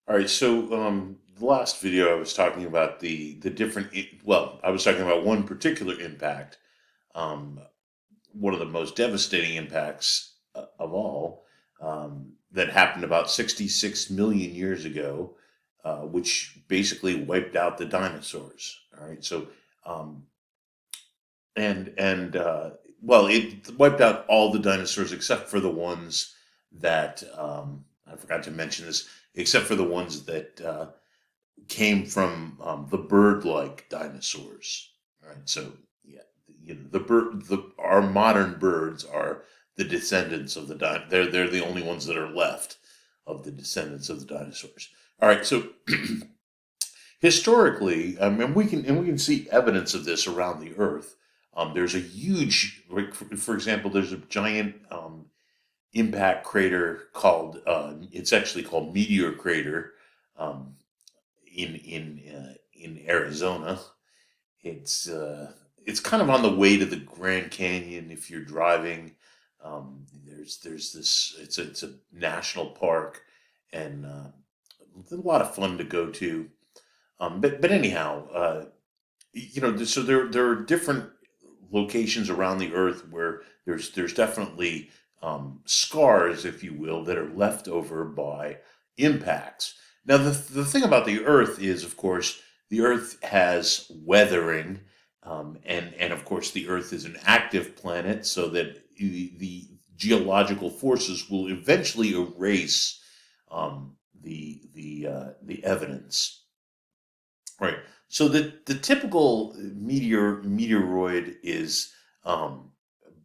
All right, so the last video I was talking about the different. Well, I was talking about one particular impact, um, one of the most devastating impacts of all, that happened about 66 million years ago, which basically wiped out the dinosaurs. All right, so um, and well, it wiped out all the dinosaurs except for the ones that I forgot to mention this, except for the ones that came from the bird-like dinosaurs. Right. So yeah, our modern birds are the descendants of the they're the only ones that are left of the descendants of the dinosaurs. All right. So historically, and we can see evidence of this around the Earth. There's a huge, like, for example, there's a giant impact crater called it's actually called Meteor Crater, um, in Arizona. It's kind of on the way to the Grand Canyon if you're driving. There's this. It's a national park, and it's a lot of fun to go to. But anyhow, so there are different locations around the Earth where there's definitely scars, if you will, that are left over by impacts. Now, the thing about the Earth is, of course, the Earth has weathering, and of course, the Earth is an active planet, so that the geological forces will eventually erase the evidence. Right. So the typical meteoroid is, um,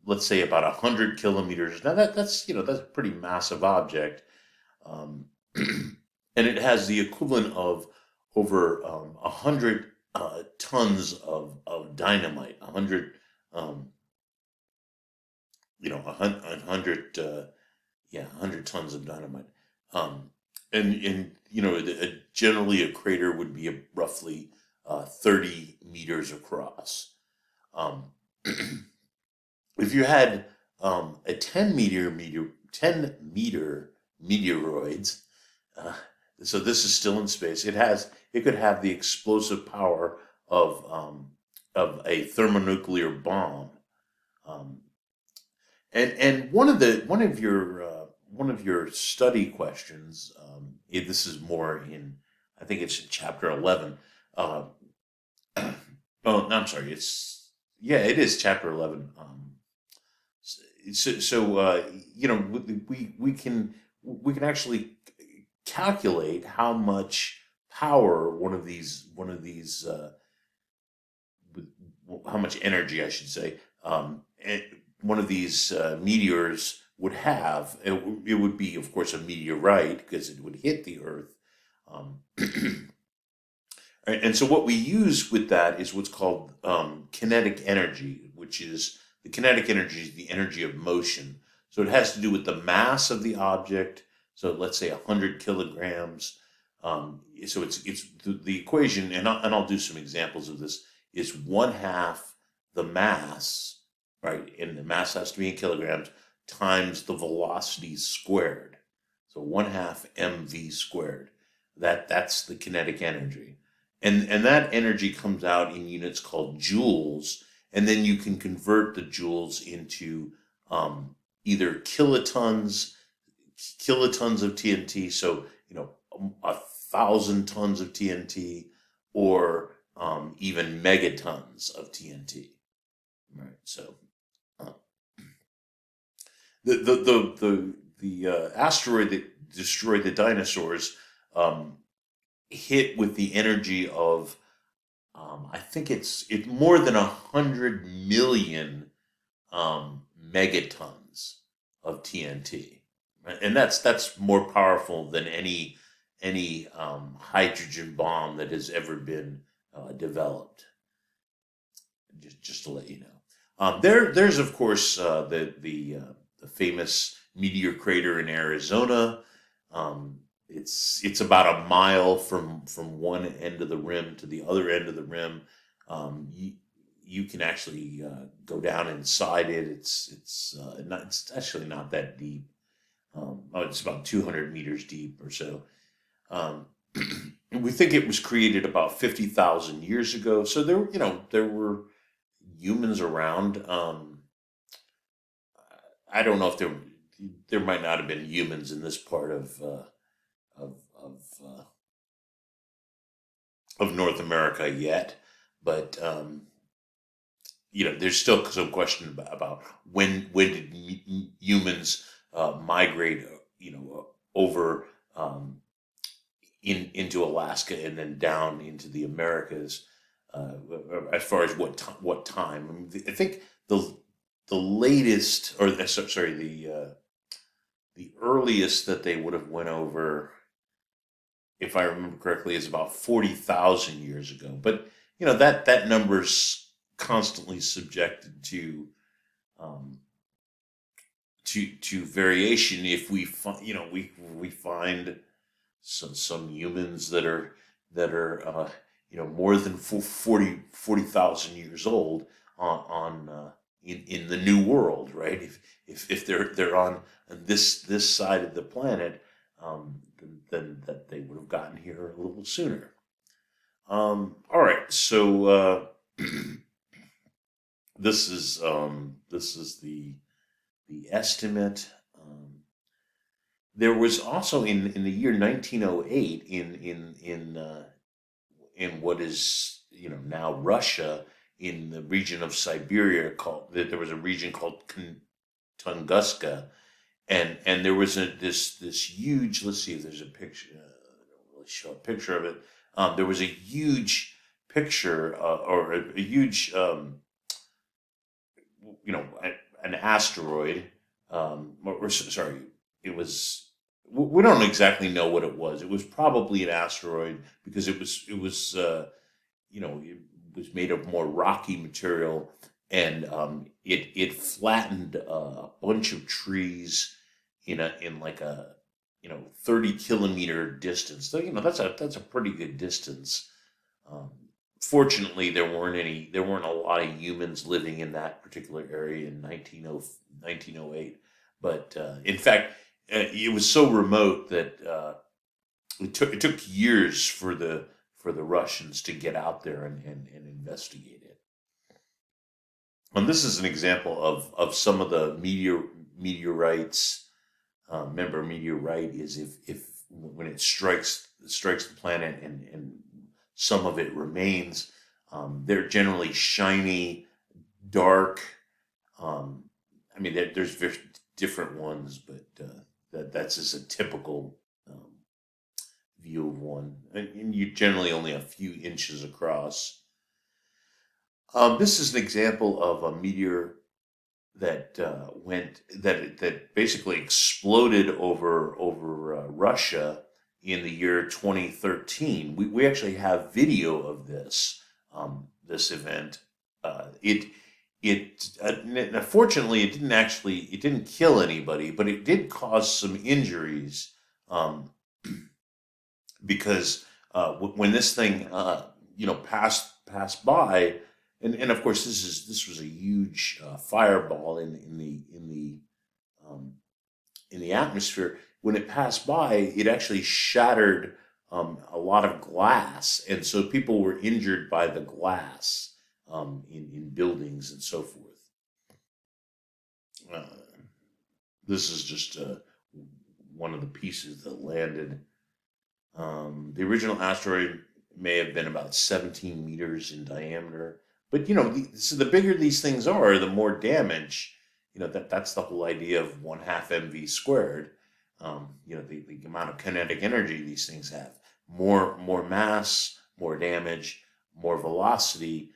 let's say, about 100 kilometers. Now that's a pretty massive object, um, and it has the equivalent of over 100 tons of dynamite. 100, um, a hundred, yeah, 100 tons of dynamite. Um, and generally a crater would be roughly 30 meters across. Um, if you had a 10 meter meteoroids, uh, so this is still in space. It could have the explosive power of a thermonuclear bomb. Um, and one of your study questions, this is more in, I think it's in chapter 11. Uh, oh, no, I'm sorry. It is chapter 11. We can actually calculate how much power how much energy, I should say, one of these meteors would have. It would be, of course, a meteorite because it would hit the Earth. Um, right, and so what we use with that is what's called kinetic energy, which is the energy of motion. So it has to do with the mass of the object. So let's say 100 kilograms. So it's the equation, and I'll do some examples of this. Is one half the mass, right? And the mass has to be in kilograms times the velocity squared. So one half mv squared. That's the kinetic energy, and that energy comes out in units called joules, and then you can convert the joules into either kilotons of TNT. So 1,000 tons of TNT, or even megatons of TNT. Right. So uh, the asteroid that destroyed the dinosaurs um, hit with the energy of, I think it's more than 100 million megatons of TNT, right? And that's more powerful than any hydrogen bomb that has ever been developed. Just to let you know. There's of course the famous meteor crater in Arizona. It's about a mile from one end of the rim to the other end of the rim. You can actually go down inside it. It's actually not that deep. It's about 200 meters deep or so. Um, we think it was created about 50,000 years ago. So there were humans around. I don't know if there might not have been humans in this part of of, uh, of North America yet, but there's still some question about when did humans migrate, over into Alaska and then down into the Americas. Uh, as far as what time? I mean, I think the latest, or sorry, the earliest that they would have went over, if I remember correctly, is about 40,000 years ago. But that number's constantly subjected um, to variation. If we find, we find some humans that are more than 40,000 years old in the new world, right? If they're on this side of the planet, then that they would have gotten here a little sooner. All right, so this is the estimate. There was also in the year 1908 in what is now Russia, in the region of Siberia, there was a region called Tunguska, and there was this huge. Let's see if there's a picture. I don't really show a picture of it. There was a huge picture, or a huge an asteroid. Sorry, it was. We don't exactly know what it was. It was probably an asteroid because it was it was made of more rocky material, and it flattened a bunch of trees in like a 30-kilometer distance. So that's a pretty good distance. Um, Fortunately, there weren't a lot of humans living in that particular area in 1908. But in fact, it was so remote that it took years for the Russians to get out there and investigate it. And this is an example of some of the meteorites. Remember, meteorite is if when it strikes the planet and some of it remains. They're generally shiny, dark. I mean, there's different ones, but that's just a typical view of one. And you generally only a few inches across. This is an example of a meteor that that basically exploded over Russia in the year 2013. We actually have video of this event. Fortunately, it didn't kill anybody, but it did cause some injuries, because when this thing passed by, and of course this was a huge fireball in the atmosphere. When it passed by, it actually shattered a lot of glass, and so people were injured by the glass in buildings and so forth. Uh, this is just one of the pieces that landed. The original asteroid may have been about 17 meters in diameter, but so the bigger these things are, the more damage. That's the whole idea of 1/2 mv squared. The amount of kinetic energy these things have. More mass, more damage, more velocity,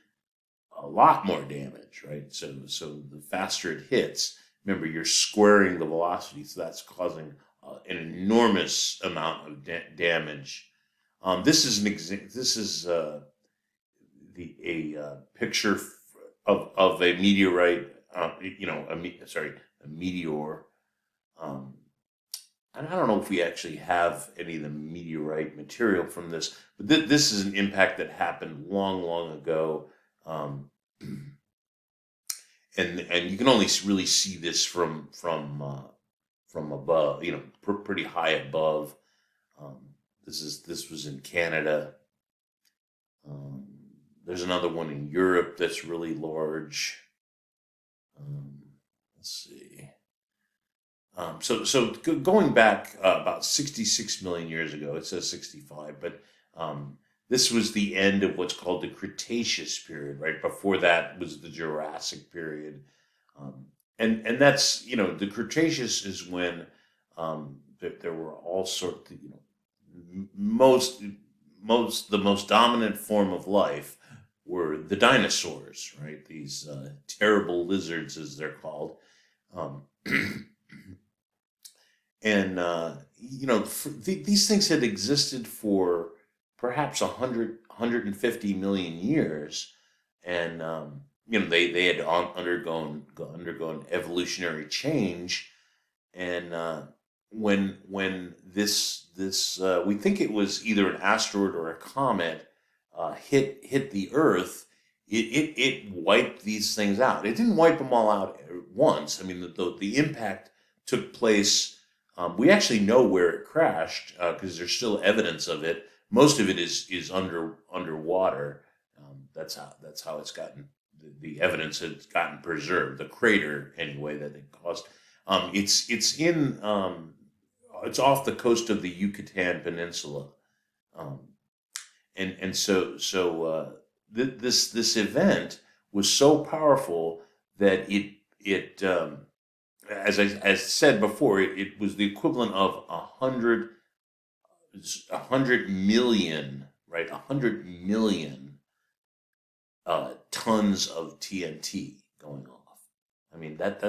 a lot more damage, right? So the faster it hits, remember, you're squaring the velocity, so that's causing an enormous amount of damage. This is a picture of a meteorite. A meteor. And I don't know if we actually have any of the meteorite material from this, but this is an impact that happened long, long ago. And you can only really see this from above, pretty high above. This was in Canada. Um, there's another one in Europe that's really large. Um, let's see. Going back about 66 million years ago, it says 65, but this was the end of what's called the Cretaceous period, right? Before that was the Jurassic period. Um, and that's, the Cretaceous is when there were all sorts of, the most dominant form of life were the dinosaurs, right? These terrible lizards, as they're called. Um, and these things had existed for perhaps 150 million years, and they had undergone evolutionary change. And when this we think it was either an asteroid or a comet hit the Earth, it wiped these things out. It didn't wipe them all out at once. I mean, the impact took place. We actually know where it crashed because there's still evidence of it. Most of it is underwater. That's how it's gotten the evidence has gotten preserved. The crater, anyway, that it caused. It's off the coast of the Yucatan Peninsula, um, this event was so powerful that as said before, it was the equivalent of 100 million, right? 100 million tons of TNT going off. I mean, that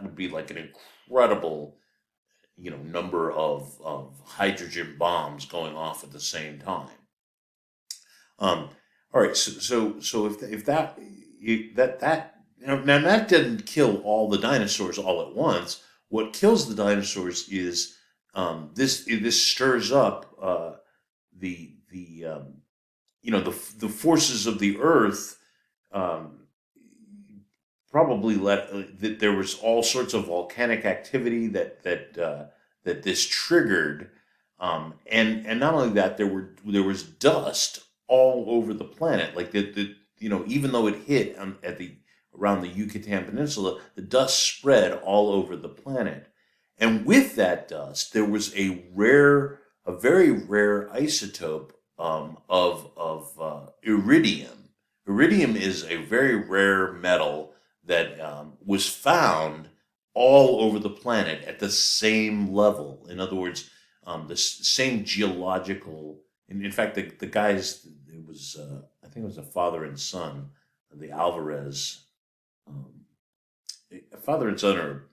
would be like an incredible, number of hydrogen bombs going off at the same time. All right, so if that now that didn't kill all the dinosaurs all at once. What kills the dinosaurs is this stirs up the forces of the Earth. Probably that there was all sorts of volcanic activity that this triggered, and not only that, there was dust all over the planet. Like even though it hit around the Yucatan Peninsula, the dust spread all over the planet, and with that dust, there was a very rare isotope of iridium. Iridium is a very rare metal that was found all over the planet at the same level. In other words, the same geological. In fact, the guys, it was I think it was a father and son, the Alvarez, father and son or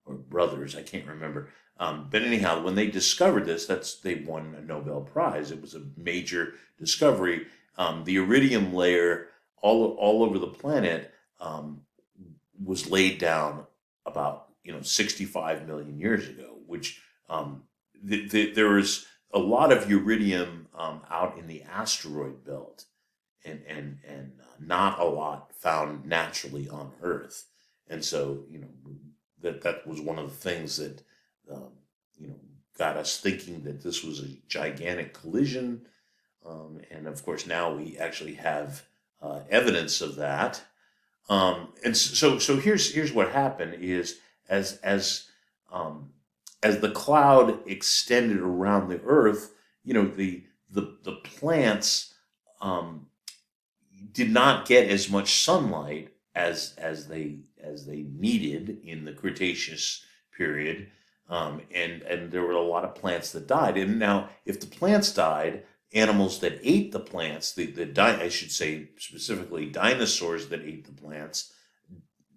brothers, I can't remember. But anyhow, when they discovered this, they won a Nobel Prize. It was a major discovery. The iridium layer all over the planet was laid down about 65 million years ago, which there was a lot of uridium out in the asteroid belt, and not a lot found naturally on Earth. And so that was one of the things that got us thinking that this was a gigantic collision. And of course, now we actually have evidence of that. And so here's what happened is as the cloud extended around the Earth, the plants did not get as much sunlight as they needed in the Cretaceous period, and there were a lot of plants that died. And now, if the plants died, animals that ate the plants, I should say specifically dinosaurs that ate the plants,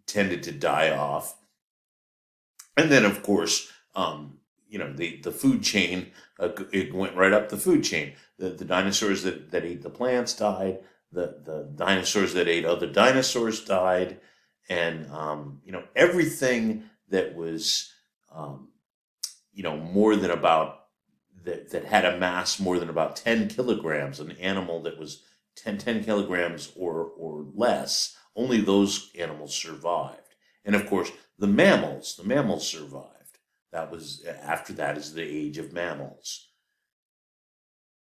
tended to die off. And then, of course, the food chain, it went right up the food chain. The dinosaurs that ate the plants died. The dinosaurs that ate other dinosaurs died. And, everything that was, more than about, that had a mass more than about 10 kilograms, an animal that was 10 kilograms or less, only those animals survived. And of course, the mammals survived. That was, after that is the age of mammals.